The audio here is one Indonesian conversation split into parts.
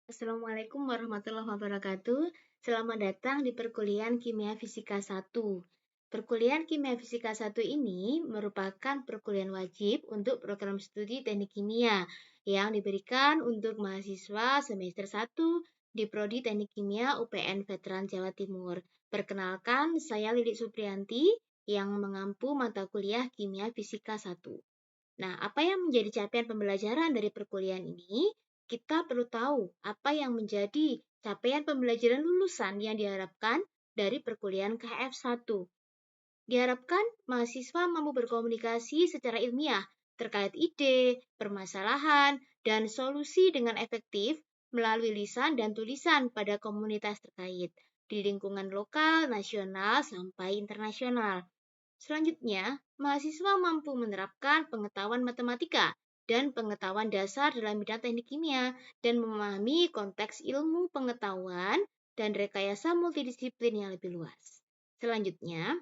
Assalamualaikum warahmatullahi wabarakatuh. Selamat datang di perkuliahan Kimia Fisika 1. Perkuliahan Kimia Fisika 1 ini merupakan perkuliahan wajib untuk program studi Teknik Kimia yang diberikan untuk mahasiswa semester 1 di Prodi Teknik Kimia UPN Veteran Jawa Timur. Perkenalkan, saya Lilik Supriyanti yang mengampu mata kuliah Kimia Fisika 1. Nah, apa yang menjadi capaian pembelajaran dari perkuliahan ini? Kita perlu tahu apa yang menjadi capaian pembelajaran lulusan yang diharapkan dari perkuliahan KF1. Diharapkan mahasiswa mampu berkomunikasi secara ilmiah terkait ide, permasalahan, dan solusi dengan efektif melalui lisan dan tulisan pada komunitas terkait di lingkungan lokal, nasional, sampai internasional. Selanjutnya, mahasiswa mampu menerapkan pengetahuan matematika dan pengetahuan dasar dalam bidang teknik kimia dan memahami konteks ilmu pengetahuan dan rekayasa multidisiplin yang lebih luas. Selanjutnya,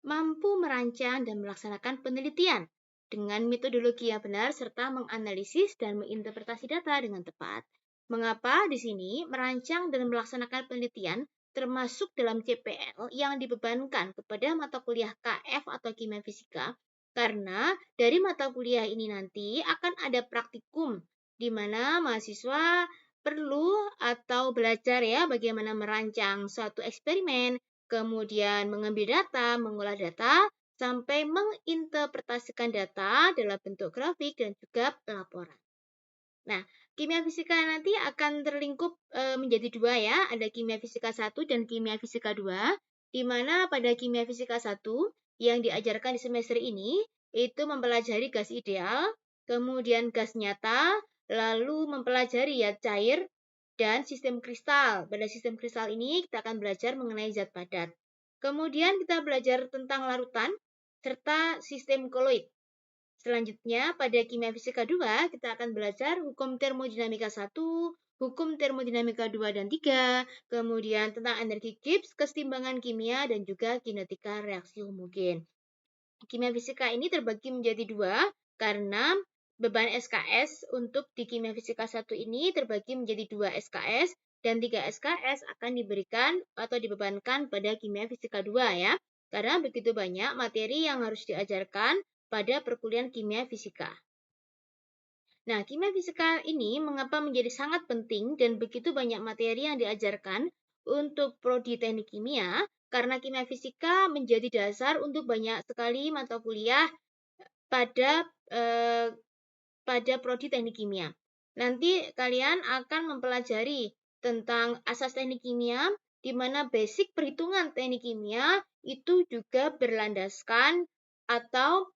mampu merancang dan melaksanakan penelitian dengan metodologi yang benar serta menganalisis dan menginterpretasi data dengan tepat. Mengapa di sini merancang dan melaksanakan penelitian termasuk dalam CPL yang dibebankan kepada mata kuliah KF atau Kimia Fisika? Karena dari mata kuliah ini nanti akan ada praktikum di mana mahasiswa perlu atau belajar ya bagaimana merancang suatu eksperimen, kemudian mengambil data, mengolah data, sampai menginterpretasikan data dalam bentuk grafik dan juga pelaporan. Nah, kimia fisika nanti akan terlingkup menjadi dua ya, ada kimia fisika 1 dan kimia fisika 2, di mana pada kimia fisika 1 yang diajarkan di semester ini itu mempelajari gas ideal, kemudian gas nyata, lalu mempelajari zat cair, dan sistem kristal. Pada sistem kristal ini kita akan belajar mengenai zat padat. Kemudian kita belajar tentang larutan, serta sistem koloid. Selanjutnya, pada kimia fisika 2, kita akan belajar hukum termodinamika 1, hukum termodinamika 2 dan 3, kemudian tentang energi Gibbs, kesetimbangan kimia, dan juga kinetika reaksi homogen. Kimia fisika ini terbagi menjadi dua, karena beban SKS untuk di kimia fisika 1 ini terbagi menjadi 2 SKS, dan 3 SKS akan diberikan atau dibebankan pada kimia fisika 2 ya. Karena begitu banyak materi yang harus diajarkan pada perkuliahan kimia fisika. Nah, kimia fisika ini mengapa menjadi sangat penting dan begitu banyak materi yang diajarkan untuk prodi teknik kimia? Karena kimia fisika menjadi dasar untuk banyak sekali mata kuliah pada prodi teknik kimia. Nanti kalian akan mempelajari tentang asas teknik kimia, di mana basic perhitungan teknik kimia itu juga berlandaskan atau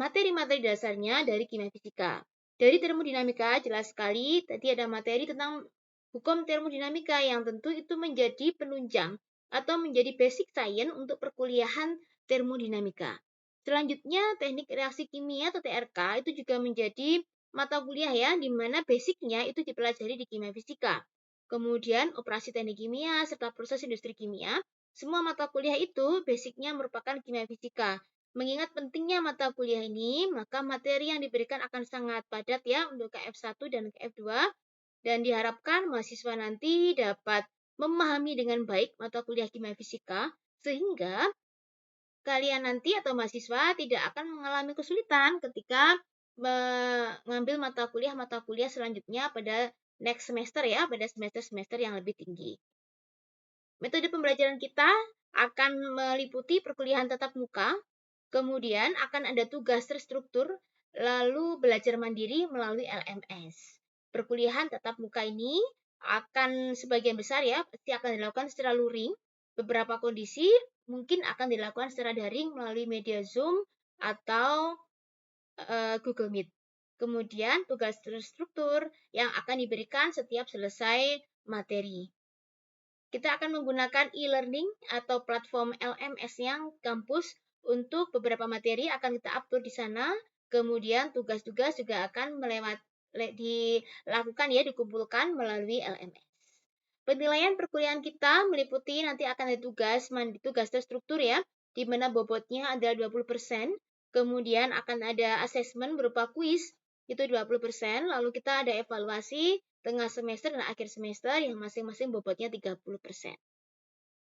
materi-materi dasarnya dari kimia fisika. Dari termodinamika jelas sekali tadi ada materi tentang hukum termodinamika yang tentu itu menjadi penunjang atau menjadi basic science untuk perkuliahan termodinamika. Selanjutnya teknik reaksi kimia atau TRK itu juga menjadi mata kuliah ya di mana basicnya itu dipelajari di kimia fisika. Kemudian operasi teknik kimia serta proses industri kimia, semua mata kuliah itu basicnya merupakan kimia fisika. Mengingat pentingnya mata kuliah ini, maka materi yang diberikan akan sangat padat ya untuk KF1 dan KF2, dan diharapkan mahasiswa nanti dapat memahami dengan baik mata kuliah kimia fisika, sehingga kalian nanti atau mahasiswa tidak akan mengalami kesulitan ketika mengambil mata kuliah selanjutnya pada next semester ya, pada semester-semester yang lebih tinggi. Metode pembelajaran kita akan meliputi perkuliahan tatap muka, kemudian akan ada tugas terstruktur, lalu belajar mandiri melalui LMS. Perkuliahan tatap muka ini akan sebagian besar ya, pasti akan dilakukan secara luring. Beberapa kondisi mungkin akan dilakukan secara daring melalui media Zoom atau Google Meet. Kemudian tugas terstruktur yang akan diberikan setiap selesai materi. Kita akan menggunakan e-learning atau platform LMS yang kampus untuk beberapa materi akan kita upload di sana. Kemudian tugas-tugas juga akan dilakukan ya, dikumpulkan melalui LMS. Penilaian perkuliahan kita meliputi nanti akan ada tugas terstruktur ya, di mana bobotnya adalah 20%. Kemudian akan ada asesmen berupa kuis, itu 20%. Lalu kita ada evaluasi tengah semester dan akhir semester yang masing-masing bobotnya 30%.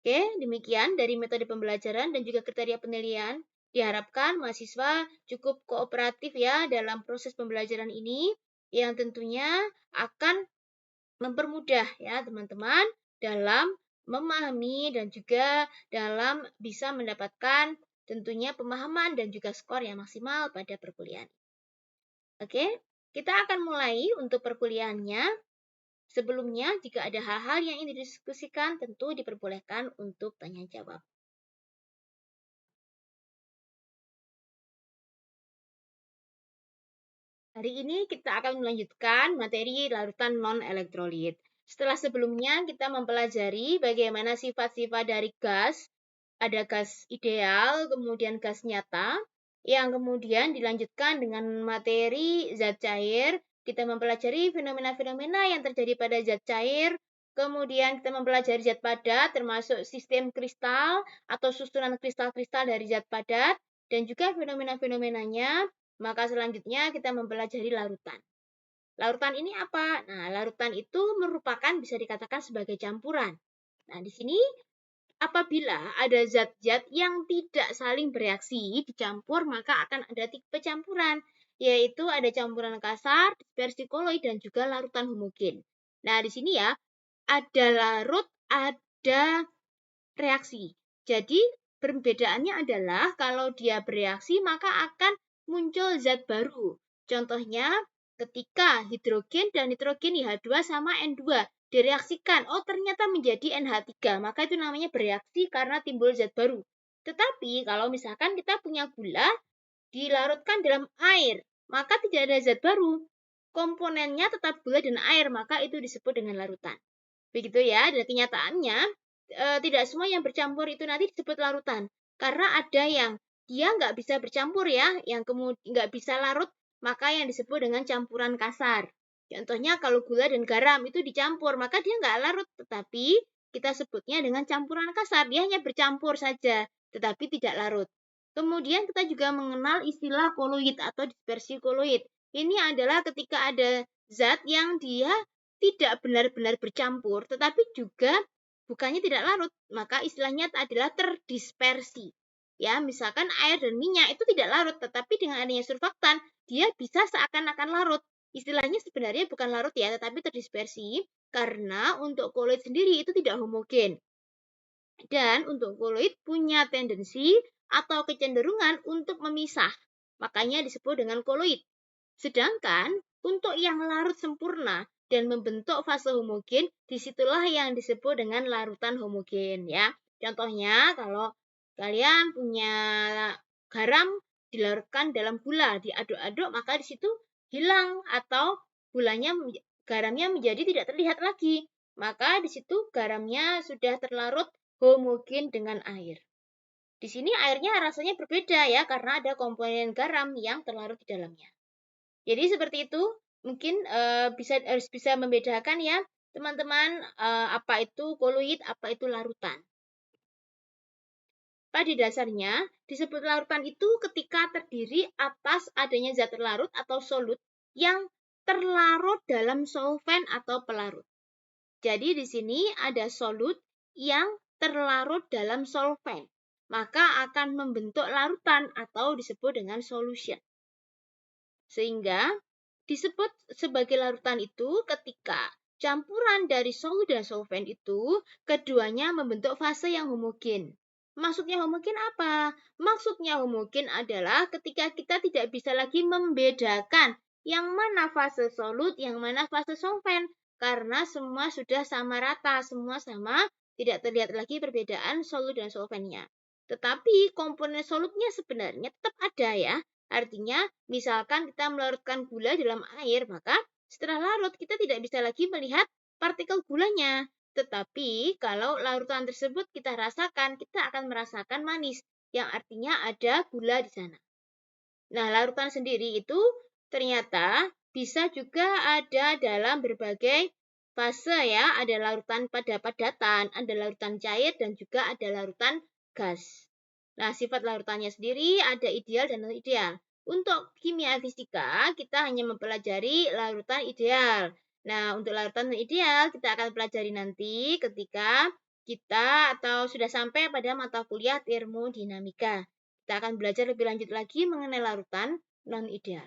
Oke, demikian dari metode pembelajaran dan juga kriteria penilaian. Diharapkan mahasiswa cukup kooperatif ya dalam proses pembelajaran ini yang tentunya akan mempermudah ya teman-teman dalam memahami dan juga dalam bisa mendapatkan tentunya pemahaman dan juga skor yang maksimal pada perkuliahan. Oke, kita akan mulai untuk perkuliahannya. Sebelumnya, jika ada hal-hal yang ingin didiskusikan, tentu diperbolehkan untuk tanya jawab. Hari ini kita akan melanjutkan materi larutan non-elektrolit. Setelah sebelumnya kita mempelajari bagaimana sifat-sifat dari gas, ada gas ideal, kemudian gas nyata, yang kemudian dilanjutkan dengan materi zat cair. Kita mempelajari fenomena-fenomena yang terjadi pada zat cair, kemudian kita mempelajari zat padat, termasuk sistem kristal atau susunan kristal-kristal dari zat padat, dan juga fenomena-fenomenanya. Maka selanjutnya kita mempelajari larutan. Larutan ini apa? Nah, larutan itu merupakan bisa dikatakan sebagai campuran. Nah, di sini apabila ada zat-zat yang tidak saling bereaksi dicampur, maka akan ada tipe campuran, yaitu ada campuran kasar, dispersi koloid, dan juga larutan homogen. Nah, di sini ya, ada larut, ada reaksi. Jadi, perbedaannya adalah kalau dia bereaksi, maka akan muncul zat baru. Contohnya, ketika hidrogen dan nitrogen NH2 sama N2 direaksikan, oh ternyata menjadi NH3, maka itu namanya bereaksi karena timbul zat baru. Tetapi kalau misalkan kita punya gula dilarutkan dalam air, maka tidak ada zat baru. Komponennya tetap gula dan air, maka itu disebut dengan larutan. Begitu ya, dan kenyataannya tidak semua yang bercampur itu nanti disebut larutan. Karena ada yang dia nggak bisa bercampur ya, yang kemudian nggak bisa larut, maka yang disebut dengan campuran kasar. Contohnya kalau gula dan garam itu dicampur, maka dia nggak larut, tetapi kita sebutnya dengan campuran kasar. Dia hanya bercampur saja, tetapi tidak larut. Kemudian kita juga mengenal istilah koloid atau dispersi koloid. Ini adalah ketika ada zat yang dia tidak benar-benar bercampur, tetapi juga bukannya tidak larut, maka istilahnya adalah terdispersi. Ya, misalkan air dan minyak itu tidak larut, tetapi dengan adanya surfaktan, dia bisa seakan-akan larut. Istilahnya sebenarnya bukan larut ya, tetapi terdispersi, karena untuk koloid sendiri itu tidak homogen. Dan untuk koloid punya tendensi atau kecenderungan untuk memisah, makanya disebut dengan koloid. Sedangkan untuk yang larut sempurna dan membentuk fase homogen, disitulah yang disebut dengan larutan homogen ya. Contohnya kalau kalian punya garam dilarutkan dalam gula, diaduk-aduk, maka di situ hilang atau garamnya menjadi tidak terlihat lagi. Maka di situ garamnya sudah terlarut homogen dengan air. Di sini airnya rasanya berbeda ya, karena ada komponen garam yang terlarut di dalamnya. Jadi seperti itu, mungkin harus bisa membedakan ya teman-teman apa itu koloid, apa itu larutan. Pada dasarnya, disebut larutan itu ketika terdiri atas adanya zat terlarut atau solut yang terlarut dalam solvent atau pelarut. Jadi di sini ada solut yang terlarut dalam solvent, maka akan membentuk larutan atau disebut dengan solution. Sehingga disebut sebagai larutan itu ketika campuran dari solut dan solvent itu keduanya membentuk fase yang homogen. Maksudnya homogen apa? Maksudnya homogen adalah ketika kita tidak bisa lagi membedakan yang mana fase solut, yang mana fase solvent. Karena semua sudah sama rata, semua sama, tidak terlihat lagi perbedaan solut dan solventnya. Tetapi komponen solutnya sebenarnya tetap ada ya. Artinya, misalkan kita melarutkan gula dalam air, maka setelah larut kita tidak bisa lagi melihat partikel gulanya. Tetapi kalau larutan tersebut kita rasakan, kita akan merasakan manis, yang artinya ada gula di sana. Nah, larutan sendiri itu ternyata bisa juga ada dalam berbagai fase ya. Ada larutan pada padatan, ada larutan cair, dan juga ada larutan gas. Nah, sifat larutannya sendiri ada ideal dan non-ideal. Untuk kimia fisika, kita hanya mempelajari larutan ideal. Nah, untuk larutan ideal kita akan pelajari nanti ketika kita atau sudah sampai pada mata kuliah termodinamika. Kita akan belajar lebih lanjut lagi mengenai larutan non-ideal.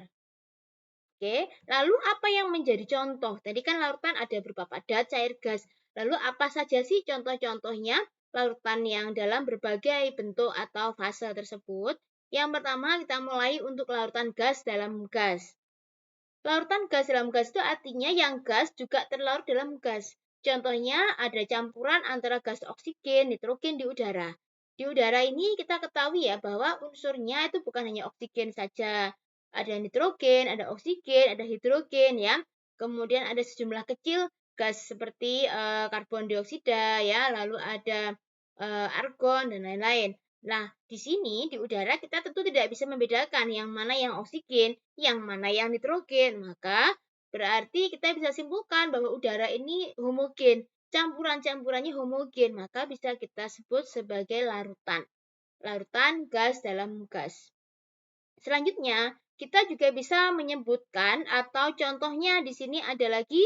Oke, lalu apa yang menjadi contoh? Tadi kan larutan ada berupa padat, cair, gas. Lalu apa saja sih contoh-contohnya larutan yang dalam berbagai bentuk atau fase tersebut? Yang pertama kita mulai untuk larutan gas dalam gas. Larutan gas dalam gas itu artinya yang gas juga terlarut dalam gas. Contohnya ada campuran antara gas oksigen, nitrogen di udara. Di udara ini kita ketahui ya bahwa unsurnya itu bukan hanya oksigen saja. Ada nitrogen, ada oksigen, ada hidrogen ya. Kemudian ada sejumlah kecil gas seperti karbon dioksida ya, lalu ada argon dan lain-lain. Nah, di sini di udara kita tentu tidak bisa membedakan yang mana yang oksigen, yang mana yang nitrogen. Maka berarti kita bisa simpulkan bahwa udara ini homogen. Campuran-campurannya homogen, maka bisa kita sebut sebagai larutan. Larutan gas dalam gas. Selanjutnya, kita juga bisa menyebutkan atau contohnya di sini ada lagi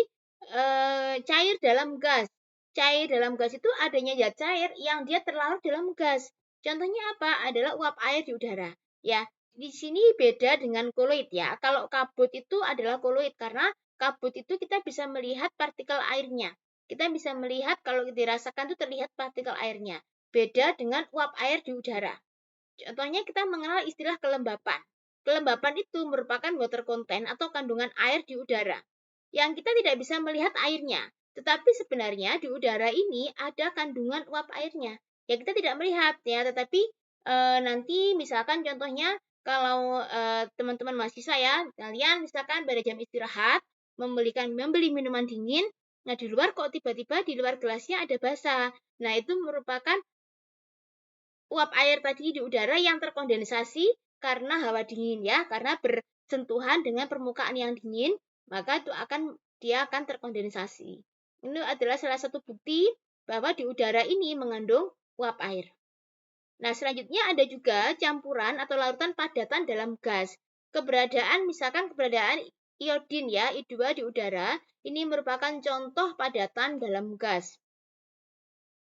cair dalam gas. Cair dalam gas itu adanya zat cair yang dia terlarut dalam gas. Contohnya apa? Adalah uap air di udara. Ya, di sini beda dengan koloid ya. Kalau kabut itu adalah koloid karena kabut itu kita bisa melihat partikel airnya. Kita bisa melihat kalau dirasakan itu terlihat partikel airnya. Beda dengan uap air di udara. Contohnya kita mengenal istilah kelembapan. Kelembapan itu merupakan water content atau kandungan air di udara. Yang kita tidak bisa melihat airnya. Tetapi sebenarnya di udara ini ada kandungan uap airnya. Ya kita tidak melihat ya, tetapi nanti misalkan contohnya kalau teman-teman mahasiswa ya, kalian misalkan pada jam istirahat membeli minuman dingin, nah di luar kok tiba-tiba di luar gelasnya ada basah. Nah, itu merupakan uap air tadi di udara yang terkondensasi karena hawa dingin ya, karena bersentuhan dengan permukaan yang dingin, maka dia akan terkondensasi. Ini adalah salah satu bukti bahwa di udara ini mengandung uap air. Nah, selanjutnya ada juga campuran atau larutan padatan dalam gas. Misalkan keberadaan iodin ya, I2 di udara, ini merupakan contoh padatan dalam gas.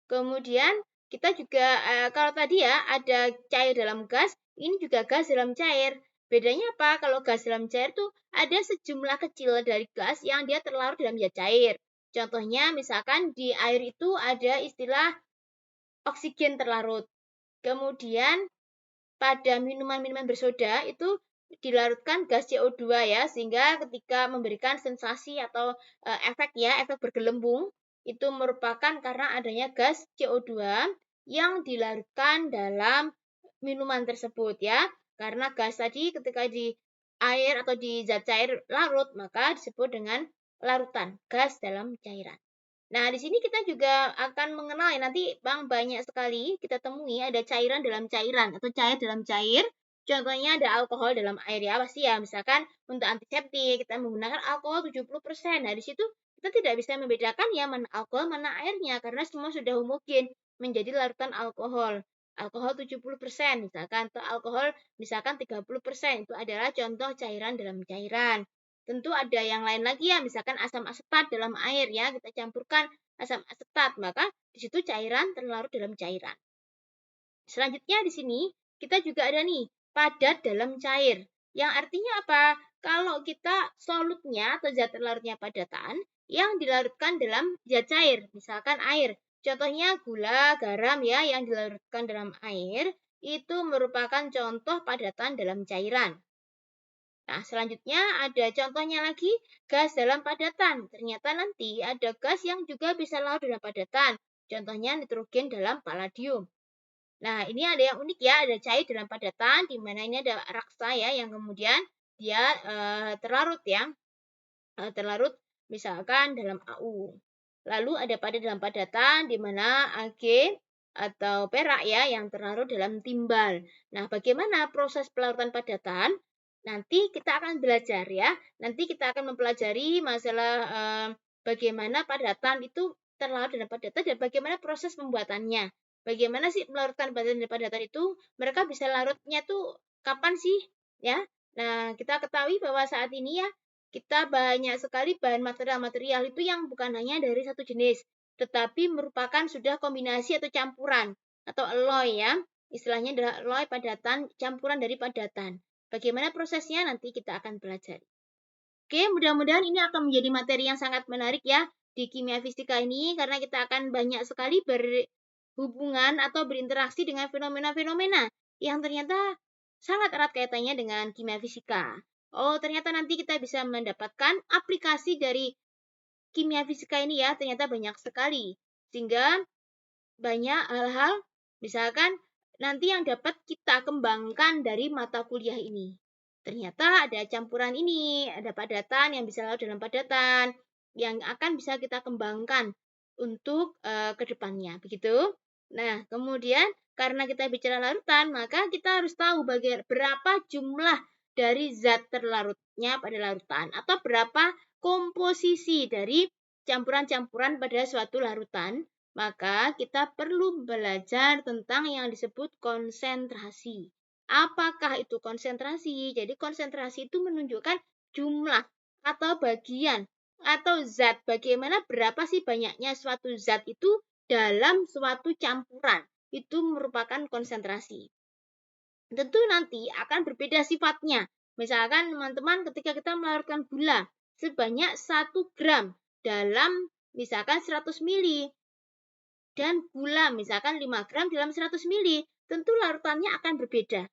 Kemudian kita juga kalau tadi ya ada cair dalam gas, ini juga gas dalam cair. Bedanya apa? Kalau gas dalam cair tuh ada sejumlah kecil dari gas yang dia terlarut dalam zat cair. Contohnya misalkan di air itu ada istilah oksigen terlarut. Kemudian pada minuman-minuman bersoda itu dilarutkan gas CO2 ya, sehingga ketika memberikan sensasi atau efek bergelembung itu merupakan karena adanya gas CO2 yang dilarutkan dalam minuman tersebut ya. Karena gas tadi ketika di air atau di zat cair larut maka disebut dengan larutan, gas dalam cairan. Nah, di sini kita juga akan mengenal ya, nanti Bang banyak sekali kita temui ada cairan dalam cairan atau cair dalam cair. Contohnya ada alkohol dalam air ya, pasti ya. Misalkan untuk antiseptik kita menggunakan alkohol 70%. Nah, di situ kita tidak bisa membedakan ya mana alkohol, mana airnya karena semua sudah homogen menjadi larutan alkohol. Alkohol 70% misalkan, atau alkohol misalkan 30%. Itu adalah contoh cairan dalam cairan. Tentu ada yang lain lagi ya, misalkan asam asetat dalam air ya, kita campurkan asam asetat, maka di situ cairan terlarut dalam cairan. Selanjutnya di sini kita juga ada nih padat dalam cair. Yang artinya apa? Kalau kita solutnya atau zat terlarutnya padatan yang dilarutkan dalam zat cair, misalkan air. Contohnya gula, garam ya yang dilarutkan dalam air itu merupakan contoh padatan dalam cairan. Nah, selanjutnya ada contohnya lagi, gas dalam padatan. Ternyata nanti ada gas yang juga bisa larut dalam padatan. Contohnya nitrogen dalam palladium. Nah, ini ada yang unik ya, ada cair dalam padatan, di mana ini ada raksa ya, yang kemudian dia terlarut ya, terlarut misalkan dalam AU. Lalu ada padat dalam padatan, di mana Ag atau perak ya, yang terlarut dalam timbal. Nah, bagaimana proses pelarutan padatan? Nanti kita akan belajar ya, nanti kita akan mempelajari masalah bagaimana padatan itu terlarut dalam padatan dan bagaimana proses pembuatannya. Bagaimana sih melarutkan padatan itu? Mereka bisa larutnya tuh kapan sih? Ya. Nah, kita ketahui bahwa saat ini ya kita banyak sekali bahan material-material itu yang bukan hanya dari satu jenis, tetapi merupakan sudah kombinasi atau campuran atau alloy ya. Istilahnya adalah alloy padatan, campuran dari padatan. Bagaimana prosesnya nanti kita akan pelajari. Oke, mudah-mudahan ini akan menjadi materi yang sangat menarik ya di kimia fisika ini, karena kita akan banyak sekali berhubungan atau berinteraksi dengan fenomena-fenomena yang ternyata sangat erat kaitannya dengan kimia fisika. Oh, ternyata nanti kita bisa mendapatkan aplikasi dari kimia fisika ini ya, ternyata banyak sekali. Sehingga banyak hal-hal, misalkan nanti yang dapat kita kembangkan dari mata kuliah ini. Ternyata ada campuran ini, ada padatan yang bisa larut dalam padatan, yang akan bisa kita kembangkan untuk ke depannya, begitu. Nah, kemudian karena kita bicara larutan, maka kita harus tahu berapa jumlah dari zat terlarutnya pada larutan, atau berapa komposisi dari campuran-campuran pada suatu larutan. Maka kita perlu belajar tentang yang disebut konsentrasi. Apakah itu konsentrasi? Jadi konsentrasi itu menunjukkan jumlah atau bagian atau zat. Bagaimana berapa sih banyaknya suatu zat itu dalam suatu campuran. Itu merupakan konsentrasi. Tentu nanti akan berbeda sifatnya. Misalkan teman-teman ketika kita melarutkan gula sebanyak 1 gram dalam misalkan 100 ml dan gula misalkan 5 gram dalam 100 ml, tentu larutannya akan berbeda.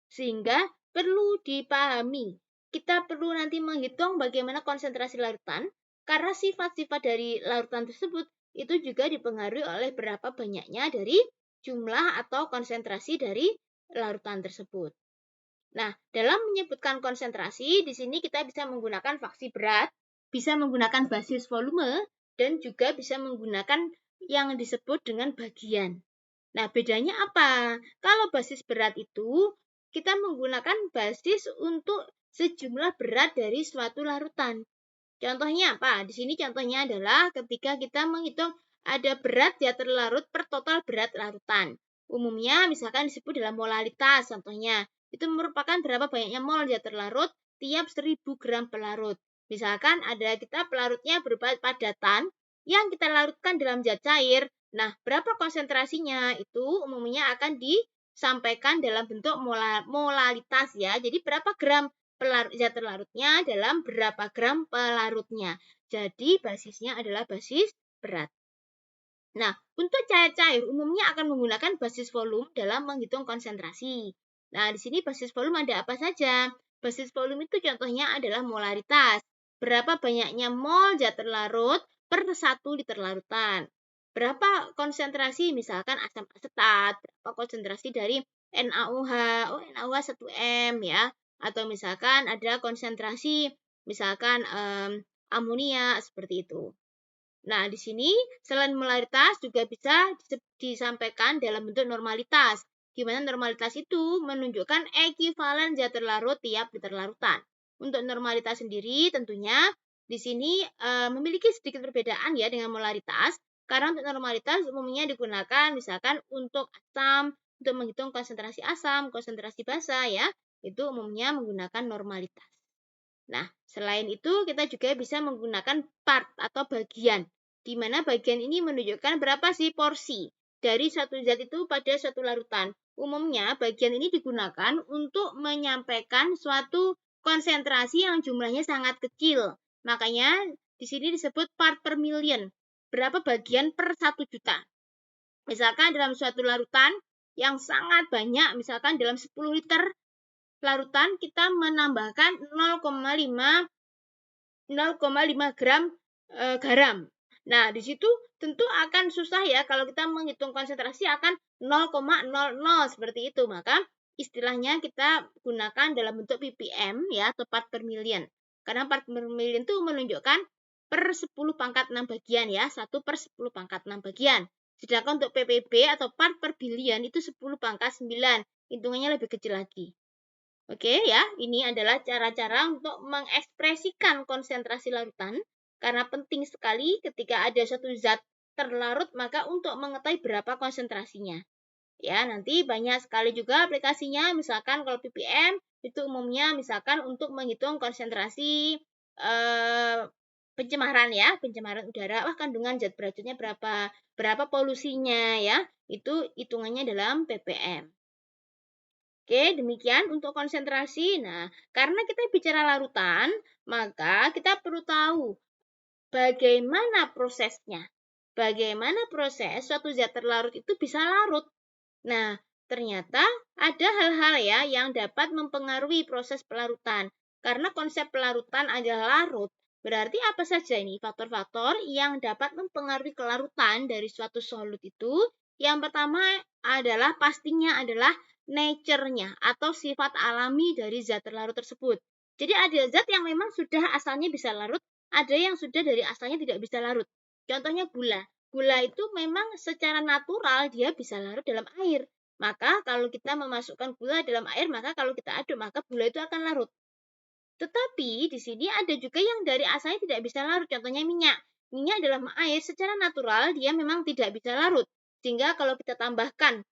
Sehingga perlu dipahami. Kita perlu nanti menghitung bagaimana konsentrasi larutan, karena sifat-sifat dari larutan tersebut itu juga dipengaruhi oleh berapa banyaknya dari jumlah atau konsentrasi dari larutan tersebut. Nah, dalam menyebutkan konsentrasi, di sini kita bisa menggunakan faksi berat, bisa menggunakan basis volume, dan juga bisa menggunakan yang disebut dengan bagian. Nah, bedanya apa? Kalau basis berat itu, kita menggunakan basis untuk sejumlah berat dari suatu larutan. Contohnya apa? Di sini contohnya adalah ketika kita menghitung ada berat zat terlarut per total berat larutan. Umumnya misalkan disebut dalam molalitas contohnya. Itu merupakan berapa banyaknya mol zat terlarut tiap 1000 gram pelarut. Misalkan ada kita pelarutnya berupa padatan yang kita larutkan dalam zat cair. Nah, berapa konsentrasinya itu umumnya akan disampaikan dalam bentuk molalitas ya. Jadi berapa gram zat terlarutnya dalam berapa gram pelarutnya. Jadi basisnya adalah basis berat. Nah, untuk cair-cair umumnya akan menggunakan basis volume dalam menghitung konsentrasi. Nah, di sini basis volume ada apa saja? Basis volume itu contohnya adalah molaritas. Berapa banyaknya mol zat terlarut per 1 liter larutan. Berapa konsentrasi misalkan asam asetat, berapa konsentrasi dari NaOH, NaOH 1M ya. Atau misalkan ada konsentrasi misalkan amonia seperti itu. Nah, di sini selain molaritas juga bisa disampaikan dalam bentuk normalitas. Di mana normalitas itu menunjukkan ekuivalen zat terlarut tiap liter larutan. Untuk normalitas sendiri tentunya di sini memiliki sedikit perbedaan ya dengan molaritas. Karena untuk normalitas umumnya digunakan misalkan untuk asam, untuk menghitung konsentrasi asam, konsentrasi basa ya, itu umumnya menggunakan normalitas. Nah, selain itu kita juga bisa menggunakan part atau bagian, di mana bagian ini menunjukkan berapa sih porsi dari suatu zat itu pada suatu larutan. Umumnya bagian ini digunakan untuk menyampaikan suatu konsentrasi yang jumlahnya sangat kecil. Makanya di sini disebut part per million. Berapa bagian per 1 juta. Misalkan dalam suatu larutan yang sangat banyak, misalkan dalam 10 liter larutan kita menambahkan 0,5 gram garam. Nah, di situ tentu akan susah ya kalau kita menghitung konsentrasi akan 0,00 seperti itu. Maka istilahnya kita gunakan dalam bentuk ppm ya, atau part per million. Karena part per million itu menunjukkan per 10 pangkat 6 bagian ya, 1 per 10 pangkat 6 bagian. Sedangkan untuk ppb atau part per billion itu 10 pangkat 9. Hitungannya lebih kecil lagi. Oke ya, ini adalah cara-cara untuk mengekspresikan konsentrasi larutan, karena penting sekali ketika ada satu zat terlarut, maka untuk mengetahui berapa konsentrasinya. Ya, nanti banyak sekali juga aplikasinya, misalkan kalau ppm, itu umumnya misalkan untuk menghitung konsentrasi pencemaran ya, pencemaran udara, wah kandungan zat beracunnya berapa polusinya ya, itu hitungannya dalam ppm. Oke, demikian untuk konsentrasi. Nah, karena kita bicara larutan, maka kita perlu tahu bagaimana prosesnya. Bagaimana proses suatu zat terlarut itu bisa larut. Nah, ternyata ada hal-hal ya yang dapat mempengaruhi proses pelarutan. Karena konsep pelarutan adalah larut, berarti apa saja ini faktor-faktor yang dapat mempengaruhi kelarutan dari suatu solut itu? Yang pertama adalah pastinya adalah nature-nya atau sifat alami dari zat terlarut tersebut. Jadi ada zat yang memang sudah asalnya bisa larut, ada yang sudah dari asalnya tidak bisa larut. Contohnya gula. Gula itu memang secara natural dia bisa larut dalam air. Maka kalau kita memasukkan gula dalam air, maka kalau kita aduk, maka gula itu akan larut. Tetapi di sini ada juga yang dari asalnya tidak bisa larut, contohnya minyak. Minyak dalam air secara natural dia memang tidak bisa larut. Sehingga kalau kita tambahkan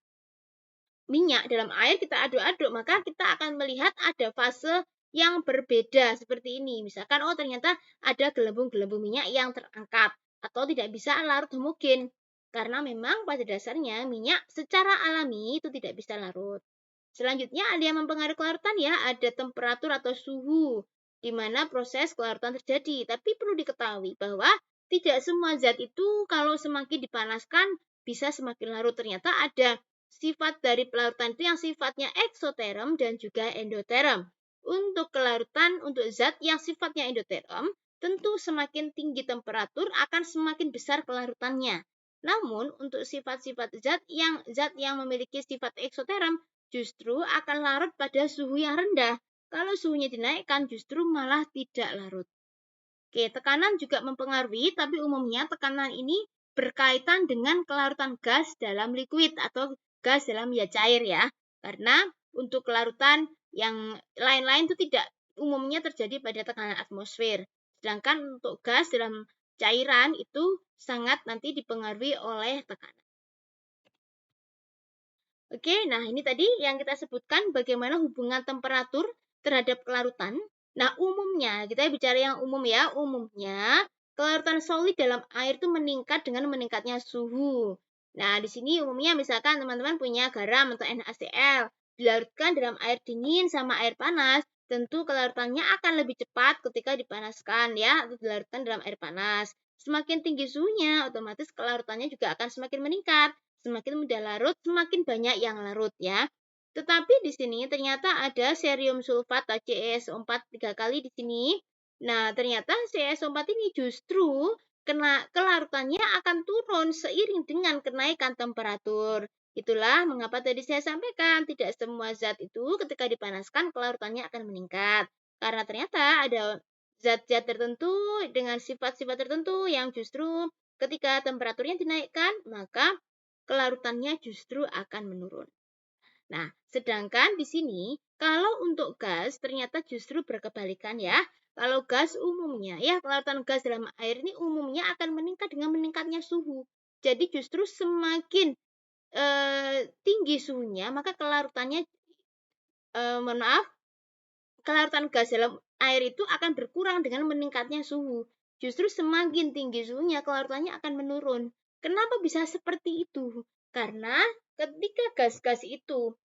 minyak dalam air, kita aduk-aduk, maka kita akan melihat ada fase yang berbeda seperti ini. Misalkan, oh ternyata ada gelembung-gelembung minyak yang terangkat atau tidak bisa larut homogen. Karena memang pada dasarnya minyak secara alami itu tidak bisa larut. Selanjutnya ada yang mempengaruhi kelarutan ya, ada temperatur atau suhu di mana proses kelarutan terjadi. Tapi perlu diketahui bahwa tidak semua zat itu kalau semakin dipanaskan bisa semakin larut. Ternyata ada sifat dari pelarutan itu yang sifatnya eksoterm dan juga endoterm. Untuk kelarutan untuk zat yang sifatnya endoterm, tentu semakin tinggi temperatur akan semakin besar kelarutannya. Namun untuk sifat-sifat zat yang memiliki sifat eksoterm justru akan larut pada suhu yang rendah. Kalau suhunya dinaikkan justru malah tidak larut. Oke, tekanan juga mempengaruhi, tapi umumnya tekanan ini berkaitan dengan kelarutan gas dalam liquid atau gas dalam cair ya. Karena untuk kelarutan yang lain-lain itu tidak umumnya terjadi pada tekanan atmosfer. Sedangkan untuk gas dalam cairan itu sangat nanti dipengaruhi oleh tekanan. Oke, nah ini tadi yang kita sebutkan bagaimana hubungan temperatur terhadap kelarutan. Nah, umumnya, kita bicara yang umum ya, umumnya kelarutan solid dalam air itu meningkat dengan meningkatnya suhu. Nah, di sini umumnya misalkan teman-teman punya garam atau NaCl, dilarutkan dalam air dingin sama air panas, tentu kelarutannya akan lebih cepat ketika dipanaskan ya, atau dilarutkan dalam air panas. Semakin tinggi suhunya, otomatis kelarutannya juga akan semakin meningkat. Semakin mudah larut, semakin banyak yang larut ya. Tetapi di sini ternyata ada cerium sulfat atau CeSO4 3 kali di sini. Nah, ternyata CeSO4 ini justru kelarutannya akan turun seiring dengan kenaikan temperatur. Itulah mengapa tadi saya sampaikan tidak semua zat itu ketika dipanaskan kelarutannya akan meningkat. Karena ternyata ada zat-zat tertentu dengan sifat-sifat tertentu yang justru ketika temperaturnya dinaikkan, maka kelarutannya justru akan menurun. Nah, sedangkan di sini kalau untuk gas ternyata justru berkebalikan ya. Kalau gas umumnya ya kelarutan gas dalam air ini umumnya akan meningkat dengan meningkatnya suhu. Jadi justru semakin tinggi suhunya maka kelarutannya kelarutan gas dalam air itu akan berkurang dengan meningkatnya suhu. Justru semakin tinggi suhunya kelarutannya akan menurun. Kenapa bisa seperti itu? Karena ketika gas-gas itu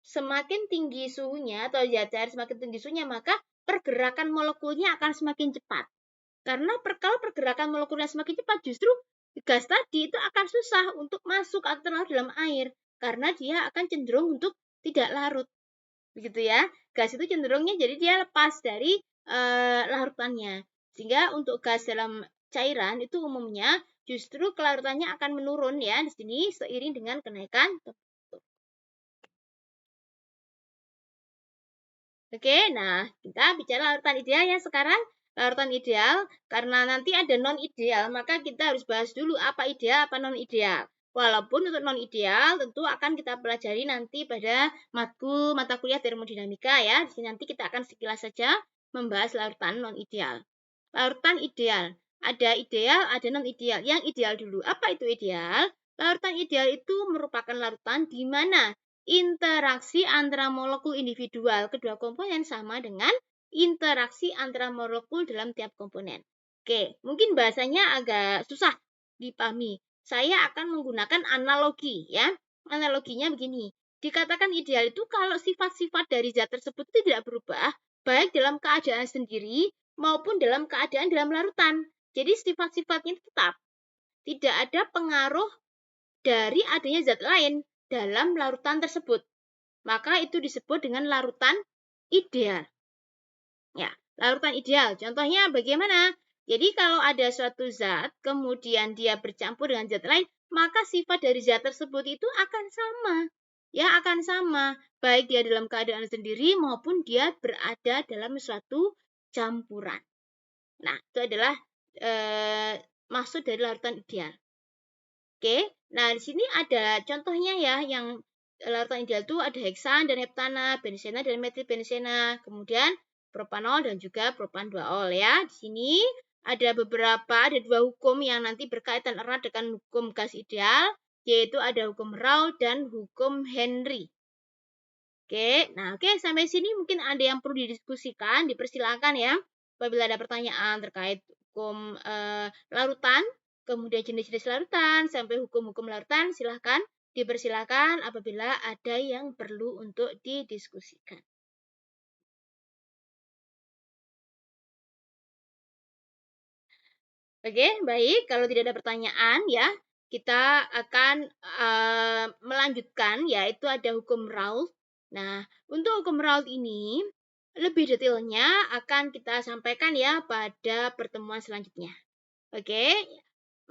semakin tinggi suhunya atau zat cair semakin tinggi suhunya, maka pergerakan molekulnya akan semakin cepat. Karena kalau pergerakan molekulnya semakin cepat, justru gas tadi itu akan susah untuk masuk atau terlarut dalam air. Karena dia akan cenderung untuk tidak larut. Begitu ya. Gas itu cenderungnya jadi dia lepas dari larutannya. Sehingga untuk gas dalam cairan itu umumnya justru kelarutannya akan menurun ya di sini seiring dengan kenaikan temperatur. Oke, nah kita bicara larutan ideal ya sekarang. Larutan ideal karena nanti ada non ideal, maka kita harus bahas dulu apa ideal apa non ideal. Walaupun untuk non ideal tentu akan kita pelajari nanti pada matkul mata kuliah termodinamika ya. Di sini nanti kita akan sekilas saja membahas larutan non ideal. Larutan ideal, ada ideal, ada non ideal. Yang ideal dulu. Apa itu ideal? Larutan ideal itu merupakan larutan di mana interaksi antara molekul individual kedua komponen sama dengan interaksi antara molekul dalam tiap komponen. Oke, mungkin bahasanya agak susah dipahami. Saya akan menggunakan analogi ya. Analoginya begini. Dikatakan ideal itu kalau sifat-sifat dari zat tersebut tidak berubah, baik dalam keadaan sendiri maupun dalam keadaan dalam larutan. Jadi sifat-sifatnya tetap. Tidak ada pengaruh dari adanya zat lain dalam larutan tersebut. Maka itu disebut dengan larutan ideal. Ya, larutan ideal. Contohnya bagaimana? Jadi kalau ada suatu zat, kemudian dia bercampur dengan zat lain, maka sifat dari zat tersebut itu akan sama. Ya, akan sama. Baik dia dalam keadaan sendiri maupun dia berada dalam suatu campuran. Nah, itu adalah maksud dari larutan ideal. Oke, nah di sini ada contohnya ya, yang larutan ideal itu ada heksan dan heptana, benzena dan metilbenzena, kemudian propanol dan juga propan 2-ol ya. Di sini ada dua hukum yang nanti berkaitan erat dengan hukum gas ideal, yaitu ada hukum Raoult dan hukum Henry. Oke, sampai sini mungkin ada yang perlu didiskusikan, dipersilakan ya. Apabila ada pertanyaan terkait hukum larutan, kemudian jenis-jenis larutan, sampai hukum-hukum larutan, silahkan dipersilakan apabila ada yang perlu untuk didiskusikan. Oke, baik. Kalau tidak ada pertanyaan ya, kita akan melanjutkan, yaitu ada hukum Raoult. Nah, untuk hukum Raoult ini, lebih detailnya akan kita sampaikan ya pada pertemuan selanjutnya. Oke,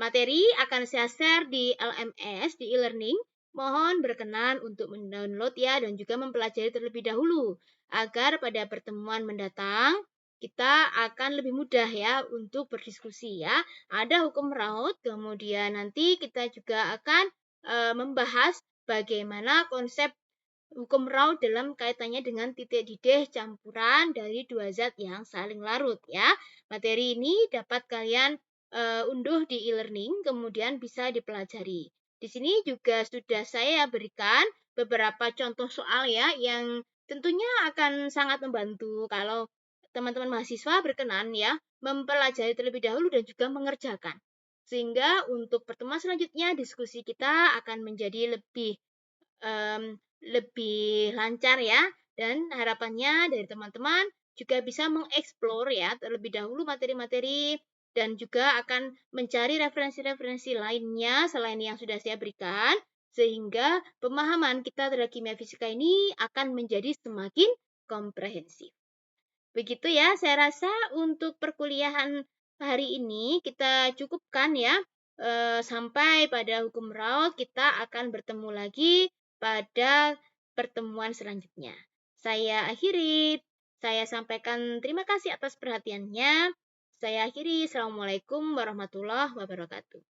materi akan saya share di LMS, di e-learning. Mohon berkenan untuk mendownload ya dan juga mempelajari terlebih dahulu agar pada pertemuan mendatang kita akan lebih mudah ya untuk berdiskusi ya. Ada hukum Raoult, kemudian nanti kita juga akan membahas bagaimana konsep hukum Raoult dalam kaitannya dengan titik didih campuran dari dua zat yang saling larut ya. Materi ini dapat kalian unduh di e-learning, kemudian bisa dipelajari. Di sini juga sudah saya berikan beberapa contoh soal ya, yang tentunya akan sangat membantu kalau teman-teman mahasiswa berkenan ya mempelajari terlebih dahulu dan juga mengerjakan. Sehingga untuk pertemuan selanjutnya diskusi kita akan menjadi lebih lancar ya, dan harapannya dari teman-teman juga bisa mengeksplor ya terlebih dahulu materi-materi dan juga akan mencari referensi-referensi lainnya selain yang sudah saya berikan, sehingga pemahaman kita terhadap kimia fisika ini akan menjadi semakin komprehensif. Begitu ya, saya rasa untuk perkuliahan hari ini kita cukupkan ya. Sampai pada hukum Raoult kita akan bertemu lagi pada pertemuan selanjutnya. Saya akhiri, saya sampaikan terima kasih atas perhatiannya. Saya akhiri, Assalamualaikum warahmatullahi wabarakatuh.